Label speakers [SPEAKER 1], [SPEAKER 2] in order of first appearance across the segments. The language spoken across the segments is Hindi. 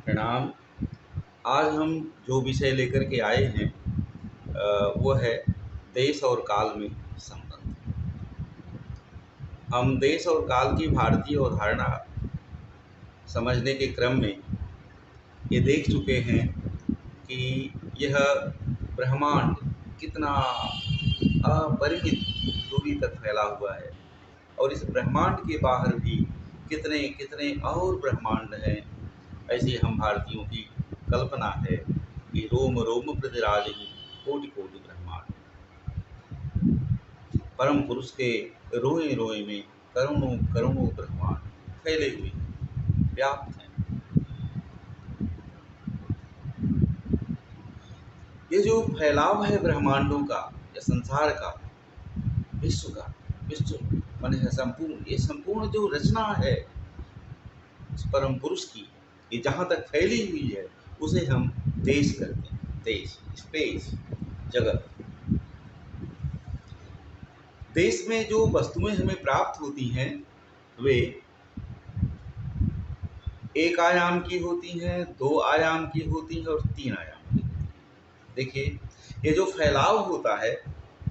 [SPEAKER 1] प्रणाम। आज हम जो विषय लेकर के आए हैं वो है देश और काल में संबंध। हम देश और काल की भारतीय अवधारणा समझने के क्रम में ये देख चुके हैं कि यह ब्रह्मांड कितना अपरिमित दूरी तक फैला हुआ है और इस ब्रह्मांड के बाहर भी कितने कितने और ब्रह्मांड हैं। ऐसी हम भारतीयों की कल्पना है कि रोम रोम प्रतिराजहि कोटि कोटि ब्रह्मांड। परम पुरुष के रोए रोए में करोड़ों करोड़ों ब्रह्मांड फैले हुए हैं, व्याप्त हैं। ये जो फैलाव है ब्रह्मांडों का या संसार का, विश्व का, विश्व मन है संपूर्ण, ये संपूर्ण जो रचना है उस परम पुरुष की, ये जहाँ तक फैली हुई है उसे हम देश कहते हैं। देश, स्पेस, जगत। देश में जो वस्तुएं हमें प्राप्त होती हैं वे एक आयाम की होती हैं, दो आयाम की होती हैं और तीन आयाम की होती हैं। देखिए, ये जो फैलाव होता है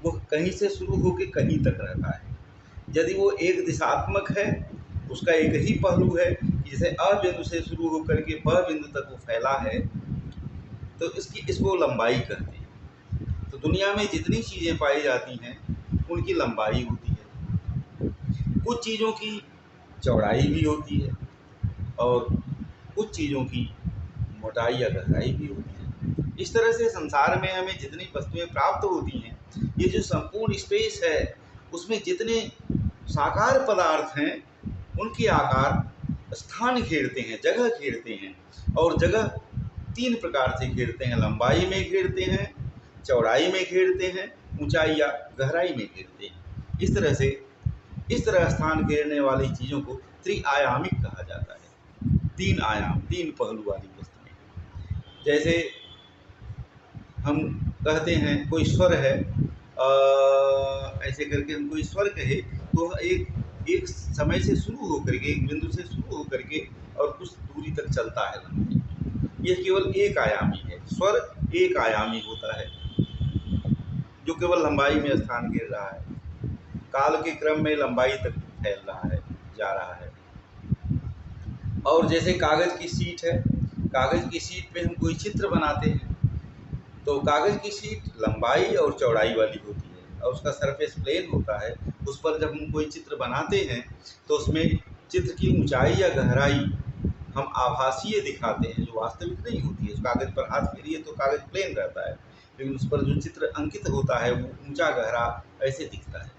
[SPEAKER 1] वो कहीं से शुरू होकर कहीं तक रहता है। यदि वो एक दिशात्मक है, उसका एक ही पहलू है, जैसे अ बिंदु से शुरू होकर के ब बिंदु तक वो फैला है, तो इसको लंबाई कहते हैं। तो दुनिया में जितनी चीज़ें पाई जाती हैं उनकी लंबाई होती है। कुछ चीज़ों की चौड़ाई भी होती है और कुछ चीज़ों की मोटाई या गहराई भी होती है। इस तरह से संसार में हमें जितनी वस्तुएं प्राप्त होती हैं, ये जो संपूर्ण स्पेस है उसमें जितने साकार पदार्थ हैं उनके आकार स्थान घेरते हैं, जगह घेरते हैं। और जगह तीन प्रकार से घेरते हैं, लंबाई में घेरते हैं, चौड़ाई में घेरते हैं, ऊंचाई या गहराई में घेरते हैं। इस तरह स्थान घेरने वाली चीज़ों को त्रिआयामिक कहा जाता है। तीन आयाम, तीन पहलू वाली वस्तुएं। जैसे हम कहते हैं कोई स्वर है, ऐसे करके हम कोई स्वर कहे तो एक समय से शुरू होकर के, एक बिंदु से शुरू होकर के और कुछ दूरी तक चलता है लंबाई। यह केवल एक आयामी है। स्वर एक आयामी होता है जो केवल लंबाई में स्थान घेर रहा है, काल के क्रम में लंबाई तक फैल रहा है, जा रहा है। और जैसे कागज़ की शीट है, कागज़ की शीट पे हम कोई चित्र बनाते हैं तो कागज़ की शीट लंबाई और चौड़ाई वाली होती है और उसका सरफेस प्लेन होता है। उस पर जब हम कोई चित्र बनाते हैं तो उसमें चित्र की ऊंचाई या गहराई हम आभासीय दिखाते हैं, जो वास्तविक नहीं होती है। उस कागज़ पर हाथ फेरिए तो कागज़ प्लेन रहता है, लेकिन उस पर जो चित्र अंकित होता है वो ऊंचा गहरा ऐसे दिखता है।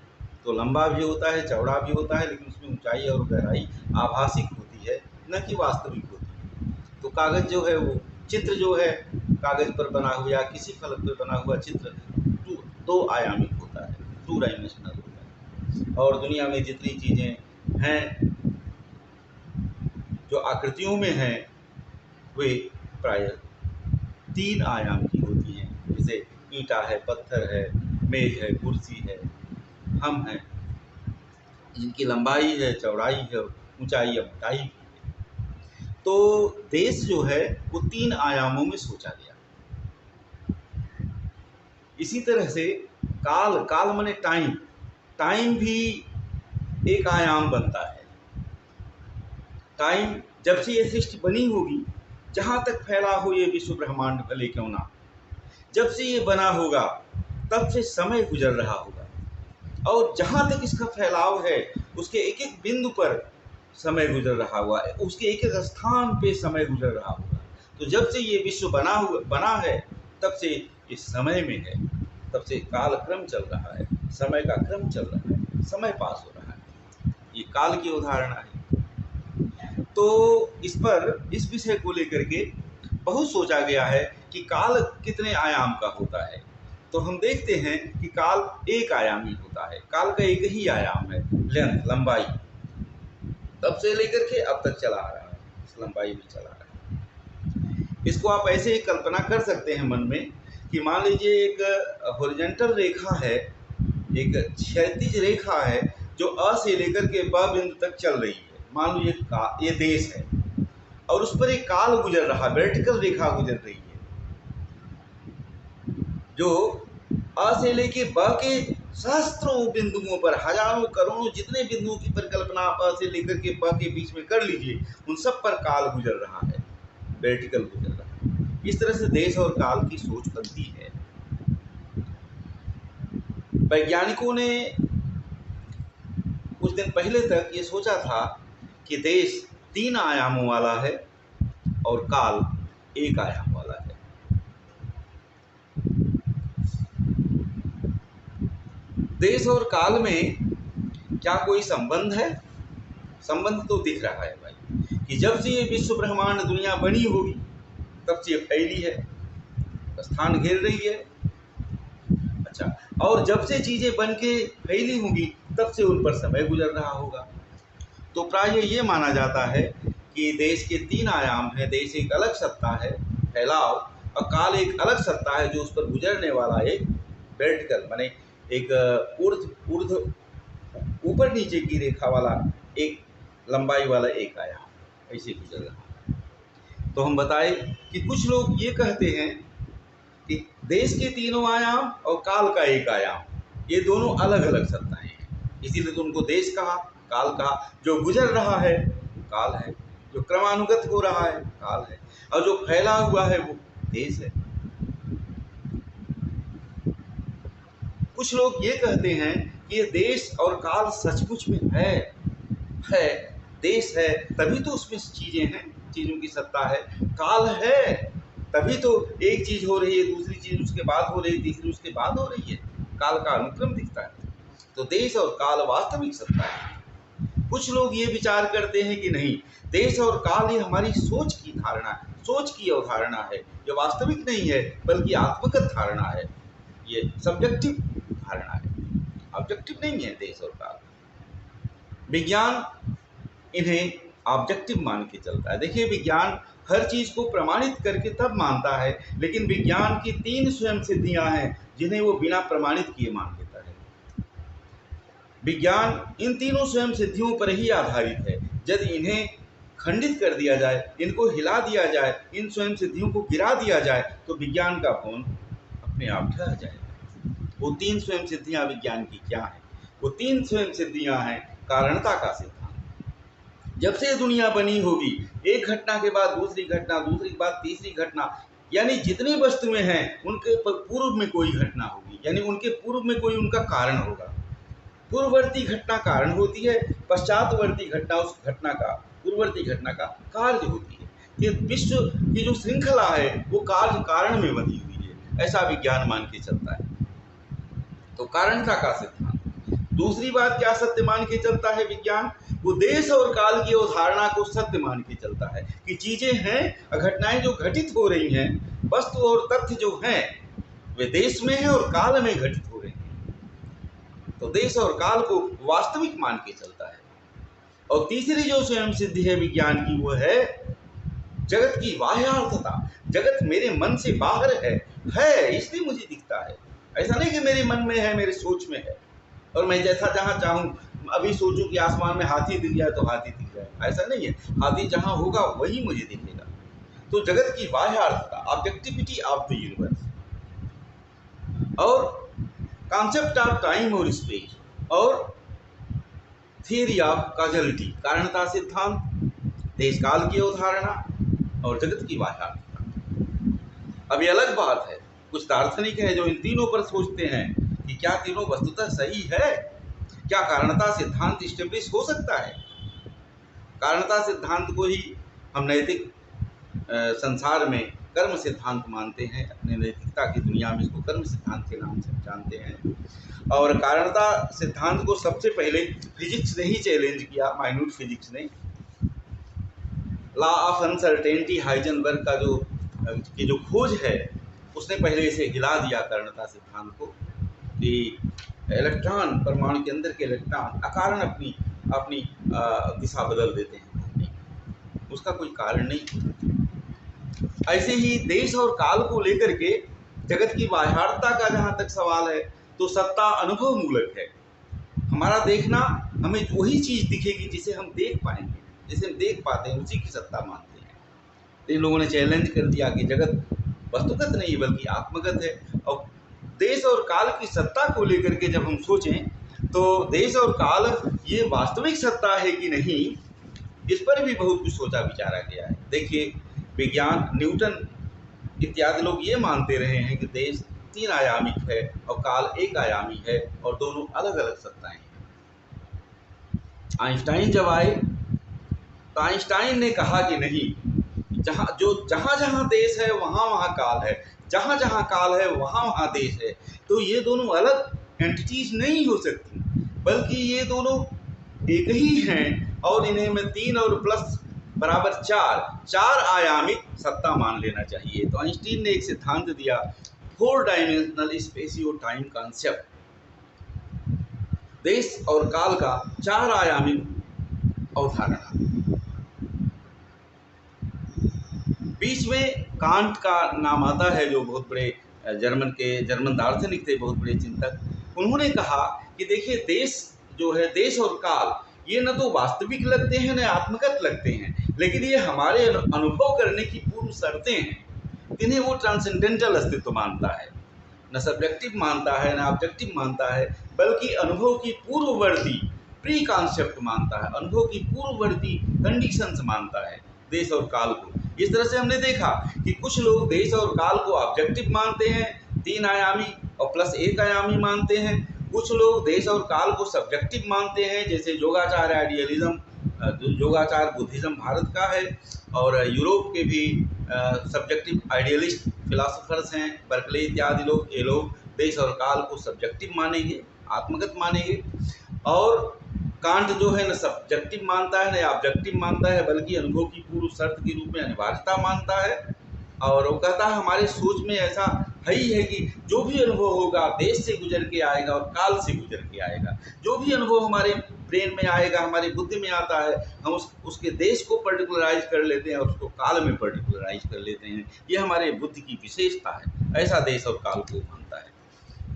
[SPEAKER 1] तो लंबा भी होता है, चौड़ा भी होता है, लेकिन उसमें ऊंचाई और गहराई आभासिक होती है, न कि वास्तविक होती है। तो कागज़ जो है वो चित्र जो है कागज़ पर बना हुआ या किसी फलक पर बना हुआ चित्र दो आयामिक होता है, टू डायमेंशनल होता है। और दुनिया में जितनी चीज़ें हैं जो आकृतियों में हैं वे प्रायः तीन आयाम की होती हैं। जैसे ईंटा है, पत्थर है, मेज है, कुर्सी है, हम हैं, जिनकी लंबाई है, चौड़ाई है, ऊंचाई या मोटाई भी है। तो देश जो है वो तीन आयामों में सोचा गया। इसी तरह से काल, काल माने टाइम, टाइम भी एक आयाम बनता है। टाइम जब से ये सृष्टि बनी होगी, जहाँ तक फैला हो ये विश्व ब्रह्मांड भले क्यों ना, जब से ये बना होगा तब से समय गुजर रहा होगा और जहाँ तक इसका फैलाव है उसके एक एक बिंदु पर समय गुजर रहा हुआ है, उसके एक एक स्थान पे समय गुजर रहा होगा। तो जब से ये विश्व बना है तब से इस समय में है, तब से काल क्रम चल रहा है, समय का क्रम चल रहा है, समय पास हो रहा है। ये काल की उदाहरण है। तो इस विषय को लेकर के बहुत सोचा गया है कि काल कितने आयाम का होता है। तो हम देखते हैं कि काल एक आयामी होता है। काल का एक ही आयाम है, लेंथ, लंबाई। तब से लेकर के अब तक चला आ रहा है, इस लंबाई में चला आ रहा है। इसको आप ऐसे ही कल्पना कर सकते हैं मन में कि मान लीजिए एक हॉरिजॉन्टल रेखा है, एक क्षैतिज रेखा है जो अ से लेकर के ब बिंदु तक चल रही है। मान लीजिए ये देश है और उस पर एक काल गुजर रहा, वर्टिकल रेखा गुजर रही है, जो अ से लेके ब के सहस्त्रों बिंदुओं पर, हजारों करोड़ों जितने बिंदुओं की परिकल्पना आप अ से लेकर के ब के बीच में कर लीजिए, उन सब पर काल गुजर रहा है, वर्टिकल गुजर रहा है। इस तरह से देश और काल की सोच बनती है। वैज्ञानिकों ने कुछ दिन पहले तक ये सोचा था कि देश 3 आयामों वाला है और काल 1 आयाम वाला है। देश और काल में क्या कोई संबंध है? संबंध तो दिख रहा है भाई, कि जब से ये विश्व ब्रह्मांड दुनिया बनी होगी तब से ये फैली है, स्थान घेर रही है। अच्छा, और जब से चीजें बन के फैली होंगी तब से उन पर समय गुजर रहा होगा। तो प्राय ये माना जाता है कि देश के 3 आयाम हैं। देश एक अलग सत्ता है, फैलाव, और काल एक अलग सत्ता है जो उस पर गुजरने वाला एक वर्टिकल, माने एक ऊर्ध ऊपर नीचे की रेखा वाला एक लंबाई वाला एक आयाम ऐसे गुजर रहा है। तो हम बताए कि कुछ लोग ये कहते हैं कि देश के 3 आयाम और काल का 1 आयाम, ये दोनों अलग अलग सत्ताएं हैं, इसीलिए तो उनको देश कहा, काल कहा। जो गुजर रहा है काल है, जो क्रमानुगत हो रहा है काल है, और जो फैला हुआ है वो देश है। कुछ लोग ये कहते हैं कि ये देश और काल सचमुच में है, देश है तभी तो उसमें चीजें हैं, चीजों की सत्ता है। काल है तभी तो एक चीज हो रही है, दूसरी चीज उसके बाद हो रही है, तीसरी उसके बाद हो रही है, काल का अनुक्रम दिखता है। तो देश और काल वास्तविक सत्ता है। कुछ लोग ये विचार करते हैं कि नहीं, देश और काल ये हमारी सोच की धारणा है, सोच की अवधारणा है, ये वास्तविक नहीं है बल्कि आत्मगत धारणा है, ये सब्जेक्टिव धारणा है, ऑब्जेक्टिव नहीं है देश और काल। विज्ञान इन्हें ऑब्जेक्टिव मान के चलता है। देखिए, विज्ञान हर चीज को प्रमाणित करके तब मानता है, लेकिन विज्ञान की 3 स्वयं सिद्धियां हैं जिन्हें वो बिना प्रमाणित किए मान लेता है। विज्ञान इन तीनों स्वयं सिद्धियों पर ही आधारित है। यदि इन्हें खंडित कर दिया जाए, इनको हिला दिया जाए, इन स्वयं सिद्धियों को गिरा दिया जाए, तो विज्ञान का भवन अपने आप ढह जाएगा। वो 3 स्वयं सिद्धियां विज्ञान की क्या हैं? वो 3 स्वयं सिद्धियां हैं कारणता का सिद्धांत। जब से दुनिया बनी होगी, एक घटना के बाद दूसरी घटना, दूसरी के बाद तीसरी घटना, यानी जितनी वस्तुएं हैं उनके पूर्व में कोई घटना होगी, यानी उनके पूर्व में कोई उनका कारण होगा। पूर्ववर्ती घटना कारण होती है, पश्चातवर्ती घटना उस घटना का, पूर्ववर्ती घटना का कार्य होती है। ये विश्व की जो श्रृंखला है वो कार्य कारण में बनी हुई है, ऐसा विज्ञान मान के चलता है। तो कारणता का सिद्धांत। दूसरी बात क्या सत्य मान के चलता है विज्ञान? वो देश और काल की अवधारणा को सत्य मान के चलता है कि चीजें हैं, घटनाएं जो घटित हो रही हैं, वस्तु और तथ्य जो हैं वे देश में हैं और काल में घटित हो रहे हैं। तो देश और काल को वास्तविक मान के चलता है। और तीसरी जो स्वयं सिद्धि है विज्ञान की, वो है जगत की बाह्यार्थता। जगत मेरे मन से बाहर है इसलिए मुझे दिखता है। ऐसा नहीं कि मेरे मन में है, मेरे सोच में है, और मैं जैसा जहाँ चाहूँ अभी सोचूं कि आसमान में हाथी दिख जाए तो हाथी दिख जाए, ऐसा नहीं है। हाथी जहाँ होगा वही मुझे दिखेगा। तो जगत की बाह्यार्थता, ऑब्जेक्टिविटी ऑफ द यूनिवर्स, और कॉन्सेप्ट ऑफ टाइम और स्पेस, और थियरी ऑफ कॉजलिटी, कारणता सिद्धांत, देश काल की अवधारणा और जगत की बाह्यार्थता। अब ये अलग बात है, कुछ दार्शनिक हैं जो इन तीनों पर सोचते हैं कि क्या तीनों वस्तुतः सही है, क्या कारणता सिद्धांत इस्टेब्लिश हो सकता है। कारणता सिद्धांत को ही हम नैतिक संसार में कर्म सिद्धांत मानते हैं, अपने नैतिकता की दुनिया में इसको कर्म सिद्धांत के नाम से जानते हैं। और कारणता सिद्धांत को सबसे पहले फिजिक्स ने ही चैलेंज किया, माइन्यूट फिजिक्स ने। लॉ ऑफ अनसर्टेनिटी, हाइजेनबर्ग का जो खोज है, उसने पहले इसे हिला दिया कारणता सिद्धांत को, कि इलेक्ट्रॉन, परमाणु के अंदर के इलेक्ट्रॉन अकारण अपनी दिशा बदल देते हैं, उसका कोई कारण नहीं। ऐसे ही देश और काल को लेकर के जगत की बाह्यार्थता का जहाँ तक सवाल है, तो सत्ता अनुभव मूलक है। हमारा देखना, हमें वही चीज दिखेगी जिसे हम देख पाएंगे, जिसे हम देख पाते हैं उसी की सत्ता मानते हैं। इन लोगों ने चैलेंज कर दिया कि जगत वस्तुगत नहीं बल्कि आत्मगत है। और देश और काल की सत्ता को लेकर के जब हम सोचें तो देश और काल ये वास्तविक सत्ता है कि नहीं, इस पर भी बहुत कुछ सोचा विचारा गया है। देखिए, विज्ञान, न्यूटन इत्यादि लोग ये मानते रहे हैं कि देश 3 आयामिक है और काल 1 आयामी है और दोनों अलग अलग सत्ताएं हैं। आइंस्टाइन जब आए तो आइंस्टाइन ने कहा कि नहीं, जहाँ जहाँ देश है वहाँ वहाँ काल है, जहाँ जहाँ काल है वहाँ वहाँ देश है। तो ये दोनों अलग एंटिटीज नहीं हो सकती, बल्कि ये दोनों एक ही हैं और इन्हें में 3 और प्लस बराबर 4 आयामिक सत्ता मान लेना चाहिए। तो आइंस्टीन ने एक सिद्धांत दिया, 4 डायमेंशनल स्पेसियो टाइम कॉन्सेप्ट, देश और काल का 4 आयामिक अवधारणा। बीच में कांट का नाम आता है, जो बहुत बड़े जर्मन दार्शनिक थे, बहुत बड़े चिंतक। उन्होंने कहा कि देखिए, देश जो है, देश और काल ये न तो वास्तविक लगते हैं न आत्मगत लगते हैं, लेकिन ये हमारे अनुभव करने की पूर्व शर्तें हैं। इन्हें वो ट्रांसेंडेंटल अस्तित्व मानता है, न सब्जेक्टिव मानता है न ऑब्जेक्टिव मानता है, बल्कि अनुभव की पूर्ववर्ती प्री कॉन्सेप्ट मानता है, अनुभव की पूर्ववर्ती कंडीशंस मानता है देश और काल को। इस तरह से हमने देखा कि कुछ लोग देश और काल को ऑब्जेक्टिव मानते हैं, 3 आयामी और प्लस 1 आयामी मानते हैं। कुछ लोग देश और काल को सब्जेक्टिव मानते हैं, जैसे योगाचार आइडियलिज्म, योगाचार बुद्धिज्म भारत का है, और यूरोप के भी सब्जेक्टिव आइडियलिस्ट फिलासफर्स हैं, बर्कले इत्यादि लोग। ये लोग देश और काल को सब्जेक्टिव मानेंगे, आत्मगत मानेंगे। और कांट जो है न सब्जेक्टिव मानता है न ऑब्जेक्टिव मानता है, बल्कि अनुभव की पूर्व शर्त के रूप में अनिवार्यता मानता है। और वो कहता है हमारे सोच में ऐसा है ही है कि जो भी अनुभव होगा देश से गुजर के आएगा और काल से गुजर के आएगा। जो भी अनुभव हमारे ब्रेन में आएगा, हमारी बुद्धि में आता है, हम उसके देश को पर्टिकुलराइज कर लेते हैं और उसको काल में पर्टिकुलराइज कर लेते हैं। ये हमारे बुद्धि की विशेषता है, ऐसा देश और काल को मानता है।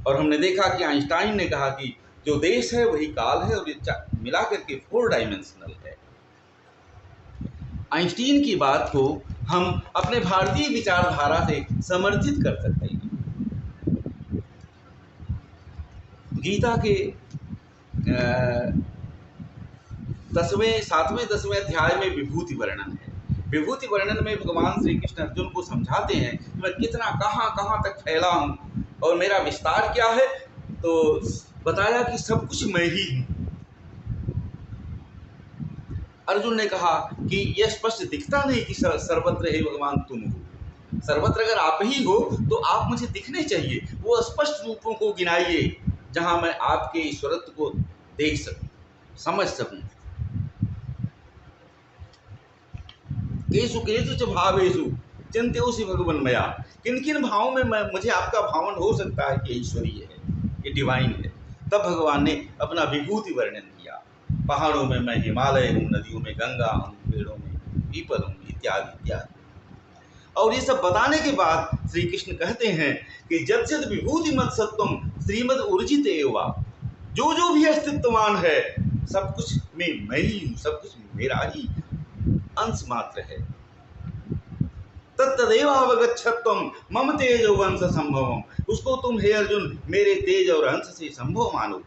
[SPEAKER 1] और हमने देखा कि आइंस्टाइन ने कहा कि जो देश है वही काल है और ये मिला करके 4 डायमेंशनल है। आइंस्टीन की बात को हम अपने भारतीय विचारधारा से समर्थित कर सकते हैं। गीता के 7वें 10वें अध्याय में विभूति वर्णन है। विभूति वर्णन में भगवान श्री कृष्ण अर्जुन को समझाते हैं कि मैं कितना कहाँ तक फैला हूँ और मेरा विस्तार क्या है। तो बताया कि सब कुछ मैं ही हूँ। अर्जुन ने कहा कि यह स्पष्ट दिखता नहीं कि सर्वत्र हे भगवान तुम हो। सर्वत्र अगर आप ही हो तो आप मुझे दिखने चाहिए। वो स्पष्ट रूपों को गिनाइए जहां मैं आपके ईश्वरत्व को देख सकूं, समझ सकूं। केषु केषु च भावेषु चिंत्योऽसि भगवन् मया, किन किन भावों में मुझे आपका भावन हो सकता है कि ईश्वरीय है, ये डिवाइन है। तब भगवान ने अपना विभूति वर्णन किया। पहाड़ों में मैं हिमालय हूँ, नदियों में गंगा हूँ, पेड़ों में पीपल हूँ, इत्यादि इत्यादि। और ये सब बताने के बाद श्री कृष्ण कहते हैं कि यद्यद् विभूति मत सत्वम श्रीमद ऊर्जित एवा, जो जो भी अस्तित्ववान है सब कुछ में मैं ही हूँ, सब कुछ मेरा ही अंश मात्र है। तत्तदेवावगच्छत्वम मम तेजो वंश संभवम, उसको तुम हे अर्जुन मेरे तेज और अंश से संभव मानो।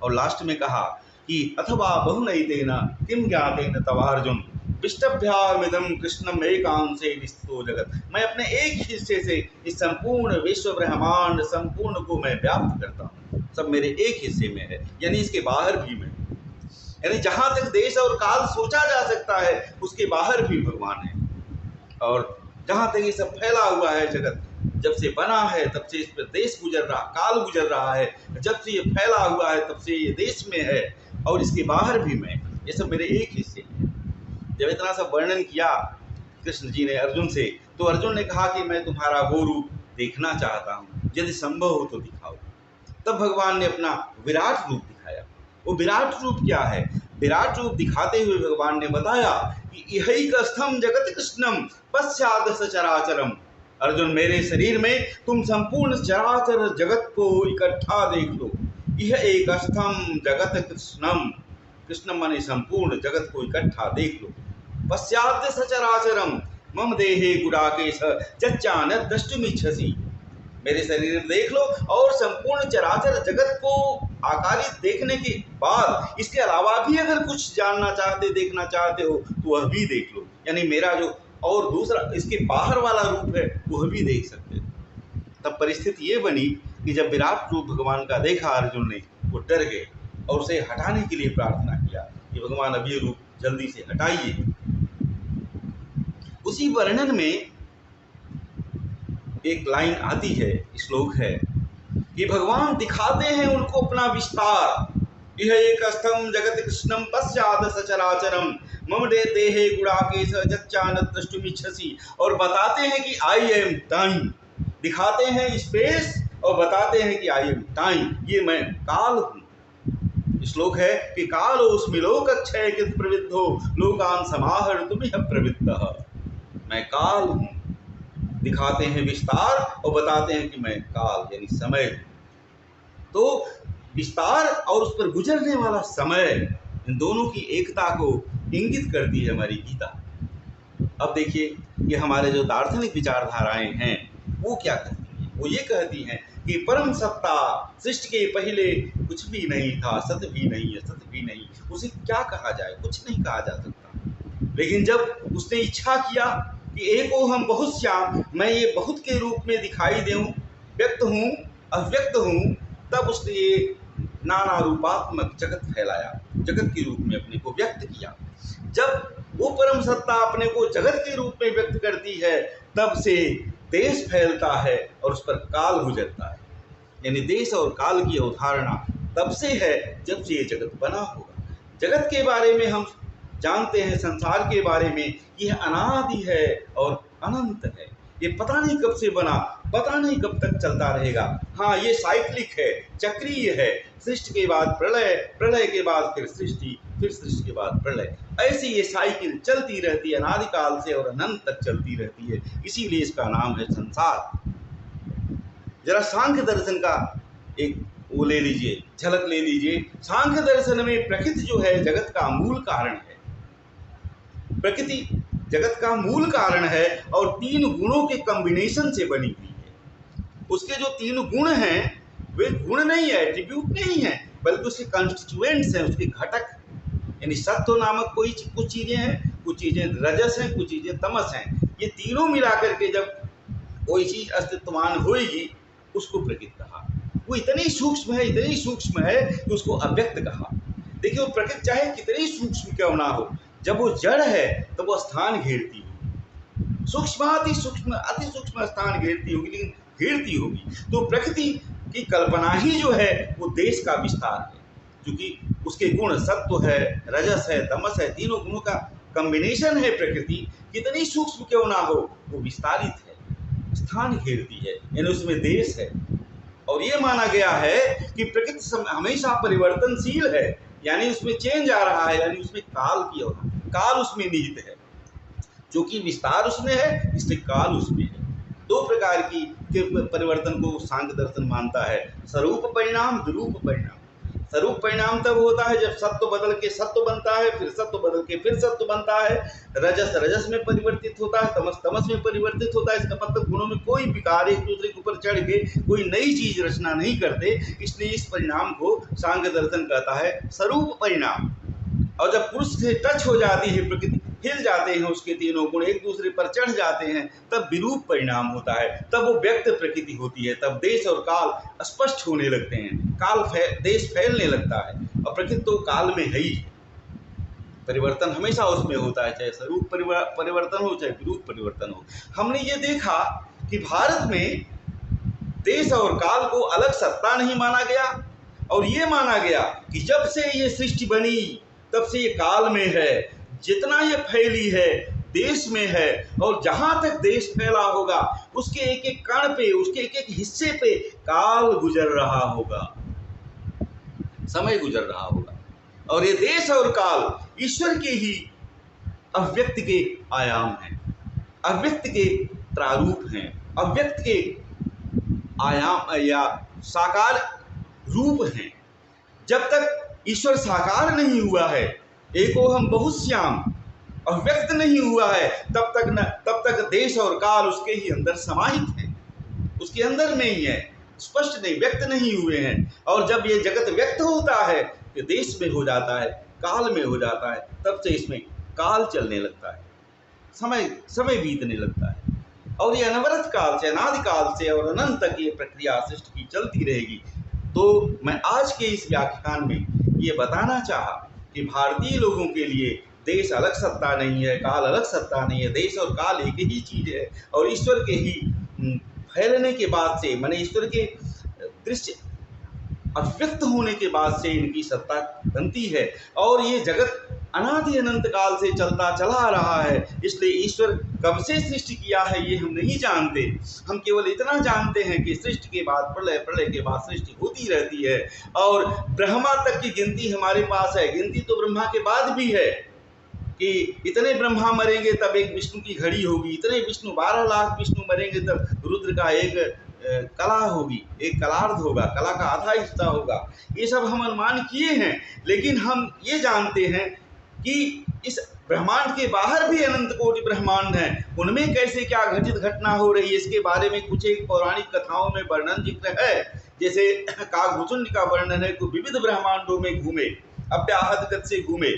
[SPEAKER 1] और लास्ट में कहा कि अथवा बहुनैतेन किम ज्ञातेन तवार्जुन विष्टभ्यामिदं कृष्णम एकांशे विस्ततो जगत। मैं अपने एक हिस्से से इस संपूर्ण विश्व ब्रह्मांड संपूर्ण को मैं व्याप्त करता हूँ। सब मेरे एक हिस्से में है, यानी इसके बाहर भी मैं, यानी जहाँ तक देश और काल सोचा जा सकता है उसके बाहर भी भगवान है। और जहाँ तक ये सब फैला हुआ है जगत, जब से बना है तब से इस पर देश गुजर रहा, काल गुजर रहा है। जब से ये फैला हुआ है तब से ये देश में है और इसके बाहर भी मैं, ये सब मेरे एक हिस्से में। जब इतना सब वर्णन किया कृष्ण जी ने अर्जुन से, तो अर्जुन ने कहा कि मैं तुम्हारा वो रूप देखना चाहता हूँ, यदि संभव हो तो दिखाओ। तब भगवान ने अपना विराट रूप दिखाया। वो विराट रूप क्या है? विराट रूप दिखाते हुए भगवान ने बताया कि इहैकस्थं जगत कृष्णम पश्चाद सचराचरम। अर्जुन, मेरे शरीर में तुम संपूर्ण चराचर जगत को इकट्ठा देख लो। यह एक स्थम जगत कृष्णम, कृष्णम माने संपूर्ण जगत को इकट्ठा देख लो। पश्चात सचराचरम मम देहे गुडाकेश जच्चानत द्रष्टुमिच्छसि। मेरे शरीर में देख लो और संपूर्ण चराचर जगत को आकारित देखने के बाद इसके अलावा भी अगर कुछ जानना चाहते, देखना चाहते हो तो वह भी देख लो। यानी मेरा जो और दूसरा इसके बाहर वाला रूप है वह भी देख सकते हो। तब परिस्थिति ये बनी कि जब विराट रूप भगवान का देखा अर्जुन ने, वो डर गए और उसे हटाने के लिए प्रार्थना किया कि भगवान अब ये रूप जल्दी से हटाइए। उसी वर्णन में एक लाइन आती है, श्लोक है कि भगवान दिखाते हैं उनको अपना विस्तार। यह एक स्थम जगत कृष्णम पश्चात सचराचरम मम देहे गुणाकेश जच्चानत द्रष्टुमिच्छसि। और बताते हैं कि आई एम टाइम, दिखाते हैं स्पेस और बताते हैं कि आई एम टाइम, ये मैं काल हूँ। श्लोक है कि कालोऽस्मि लोकक्षय कृत प्रविद्धो लोकान समाहर्तुमिह प्रवृत्तः। मैं काल हूँ, दिखाते हैं विस्तार और बताते हैं कि मैं काल यानी समय हूँ। तो विस्तार और उस पर गुजरने वाला समय, इन दोनों की एकता को इंगित करती है हमारी गीता। अब देखिए, ये हमारे जो दार्शनिक विचारधाराएं हैं वो क्या कहती हैं। वो ये कहती हैं कि परम सत्ता सृष्टि के पहले कुछ भी नहीं था, सत्य भी नहीं है, सत्य भी नहीं, उसे क्या कहा जाए, कुछ नहीं कहा जा सकता। लेकिन जब उसने इच्छा किया कि एको हम बहुत श्याम, मैं ये बहुत के रूप में दिखाई दूं, व्यक्त हूँ अव्यक्त हूँ, तब उसने ये नाना रूपात्मक जगत फैलाया, जगत के रूप में अपने को व्यक्त किया। जब वो परम सत्ता अपने को जगत के रूप में व्यक्त करती है तब से देश फैलता है और उस पर काल गुजरता है। यानी देश और काल की अवधारणा तब से है जब से ये जगत बना होगा। जगत के बारे में हम जानते हैं, संसार के बारे में, यह अनादि है और अनंत है। ये पता नहीं कब से बना, पता नहीं कब तक चलता रहेगा। हाँ, ये साइक्लिक है, चक्रीय है। सृष्टि के बाद प्रलय, प्रलय के बाद फिर सृष्टि, फिर सृष्टि के बाद प्रलय, ऐसी ये साइकिल चलती रहती है, अनादिकाल से और अनंत तक चलती रहती है। इसीलिए इसका नाम है संसार। जरा सांख्य दर्शन का एक वो ले लीजिए, झलक ले लीजिए। सांख्य दर्शन में प्रकृति जो है जगत का मूल कारण है। प्रकृति जगत का मूल कारण है और तीन गुणों के कॉम्बिनेशन से बनी हुई है। उसके जो तीन गुण हैं वे गुण नहीं है, एट्रीब्यूट नहीं है, बल्कि उसके कंस्टिट्यूएंट्स हैं, उसके घटक। यानी सत्व नामक कुछ चीजें हैं, कुछ चीजें रजस हैं, कुछ चीजें तमस हैं। ये तीनों मिलाकर के जब कोई चीज अस्तित्वमान होगी उसको प्रकृति कहा। वो इतनी सूक्ष्म है, इतनी सूक्ष्म है कि उसको अव्यक्त कहा। देखिए, वो प्रकृति चाहे कितनी सूक्ष्म क्यों ना हो, जब वो जड़ है तो वो स्थान घेरती होगी, सूक्ष्माति सूक्ष्म अति सूक्ष्म स्थान घेरती होगी, लेकिन घेरती होगी। तो प्रकृति की कल्पना ही जो है वो देश का विस्तार है, क्योंकि उसके गुण सत्व है, रजस है, तमस है, तीनों गुणों का कॉम्बिनेशन है। प्रकृति कितनी सूक्ष्म क्यों ना हो, वो विस्तारित है, स्थान घेरती है, यानी उसमें देश है। और ये माना गया है कि प्रकृति हमेशा परिवर्तनशील है, यानी उसमें चेंज आ रहा है, यानी उसमें काल उसमें निहित है। क्योंकि विस्तार उसमें है इसलिए काल उसमें है। दो प्रकार की के परिवर्तन को सांख्य दर्शन मानता है, स्वरूप परिणाम, विरूप परिणाम। स्वरूप परिणाम तब होता है जब सत्व बदल के सत्व बनता है, फिर सत्व बदल के फिर सत्व बनता है, रजस रजस में परिवर्तित होता है, तमस तमस में परिवर्तित होता है। इसका मतलब गुणों में कोई विकार एक दूसरे के ऊपर चढ़ के कोई नई चीज रचना नहीं करते, इसलिए इस परिणाम को सांख्य दर्शन कहता है स्वरूप परिणाम। और जब पुरुष से टच हो जाती है प्रकृति, हिल जाते हैं उसके तीनों गुण, एक दूसरे पर चढ़ जाते हैं, तब विरूप परिणाम होता है, तब वो व्यक्त प्रकृति होती है। तब देश और काल स्पष्ट होने लगते हैं, देश फैलने लगता है, और प्रकृति तो काल में है ही। परिवर्तन हमेशा उसमें होता है, चाहे स्वरूप परिवर्तन हो चाहे विरूप परिवर्तन हो। हमने ये देखा कि भारत में देश और काल को अलग सत्ता नहीं माना गया, और ये माना गया कि जब से ये सृष्टि बनी तब से ये काल में है, जितना ये फैली है देश में है, और जहां तक देश फैला होगा उसके एक एक कण पे, उसके एक एक हिस्से पे काल गुजर रहा होगा, समय गुजर रहा होगा। और ये देश और काल ईश्वर के ही अव्यक्त के आयाम हैं, अव्यक्त के प्रारूप हैं, अव्यक्त के आयाम या साकार रूप हैं। जब तक ईश्वर साकार नहीं हुआ है, एको हम बहुत श्याम, और व्यक्त नहीं हुआ है तब तक देश और काल उसके ही अंदर समाहित है, उसके अंदर में ही है, स्पष्ट नहीं, व्यक्त नहीं हुए हैं। और जब ये जगत व्यक्त होता है तो देश में हो जाता है, काल में हो जाता है, तब से इसमें काल चलने लगता है, समय बीतने लगता है। और ये अनवरत काल से, अनादिकाल से और अनंत तक ये प्रक्रिया सृष्टि की चलती रहेगी। तो मैं आज के इस व्याख्यान में ये बताना चाहा कि भारतीय लोगों के लिए देश अलग सत्ता नहीं है, काल अलग सत्ता नहीं है, देश और काल एक ही चीज़ है। और ईश्वर के ही फैलने के बाद से, माने ईश्वर के दृश्य अव्यक्त होने के बाद से इनकी सत्ता बनती है। और ये जगत अनादि अनंत काल से चलता चला आ रहा है। इसलिए ईश्वर कब से सृष्टि किया है ये हम नहीं जानते। हम केवल इतना जानते हैं कि सृष्टि के बाद प्रलय, प्रलय के बाद सृष्टि होती रहती है। और ब्रह्मा तक की गिनती हमारे पास है। गिनती तो ब्रह्मा के बाद भी है कि इतने ब्रह्मा मरेंगे तब एक विष्णु की घड़ी होगी, इतने विष्णु 12 लाख विष्णु मरेंगे तब रुद्र का एक कला होगी, एक कलार्ध होगा, कला का आधा हिस्सा होगा। ये सब हम अनुमान किए हैं। लेकिन हम ये जानते हैं कि इस ब्रह्मांड के बाहर भी अनंत कोटि ब्रह्मांड हैं, उनमें कैसे क्या घटित घटना हो रही है इसके बारे में कुछ एक पौराणिक कथाओं में वर्णन जिक्र है। जैसे काकभुचुंड का वर्णन है कि विविध ब्रह्मांडों में घूमे, अव्याहत गति से घूमे,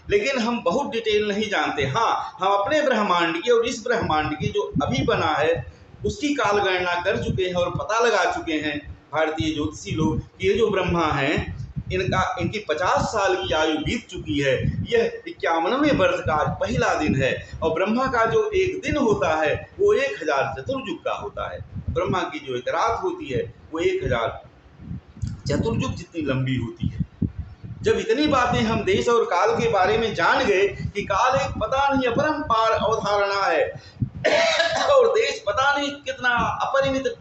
[SPEAKER 1] लेकिन हम बहुत डिटेल नहीं जानते। हाँ, हम अपने ब्रह्मांड की और इस ब्रह्मांड की जो अभी बना है उसकी काल गणना कर चुके हैं और पता लगा चुके हैं भारतीय ज्योतिषी लोग कि ये जो ब्रह्मा हैं इनकी 50 साल की आयु बीत चुकी है। यह 51वें वर्ष का आज पहला दिन है। और ब्रह्मा का जो एक दिन होता है वो 1000 चतुर्युग का होता है। ब्रह्मा की जो एक रात होती है वो 1000 चतुर्युग जितनी लंबी होती है। जब इतनी बातें हम देश और काल के बारे में जान गए कि काल एक पता नहीं अपरंपार अवधारणा है और देश पता नहीं कितना अपरिमित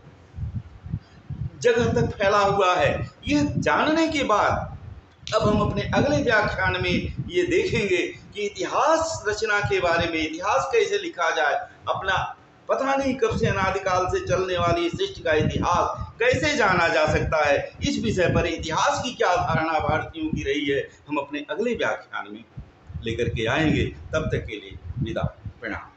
[SPEAKER 1] जगह तक फैला हुआ है, यह जानने के बाद अब हम अपने अगले व्याख्यान में ये देखेंगे कि इतिहास रचना के बारे में, इतिहास कैसे लिखा जाए, अपना पता नहीं कब से अनादिकाल से चलने वाली सृष्टि का इतिहास कैसे जाना जा सकता है। इस विषय पर इतिहास की क्या धारणा भारतीयों की रही है हम अपने अगले व्याख्यान में लेकर के आएंगे। तब तक के लिए विदा, प्रणाम।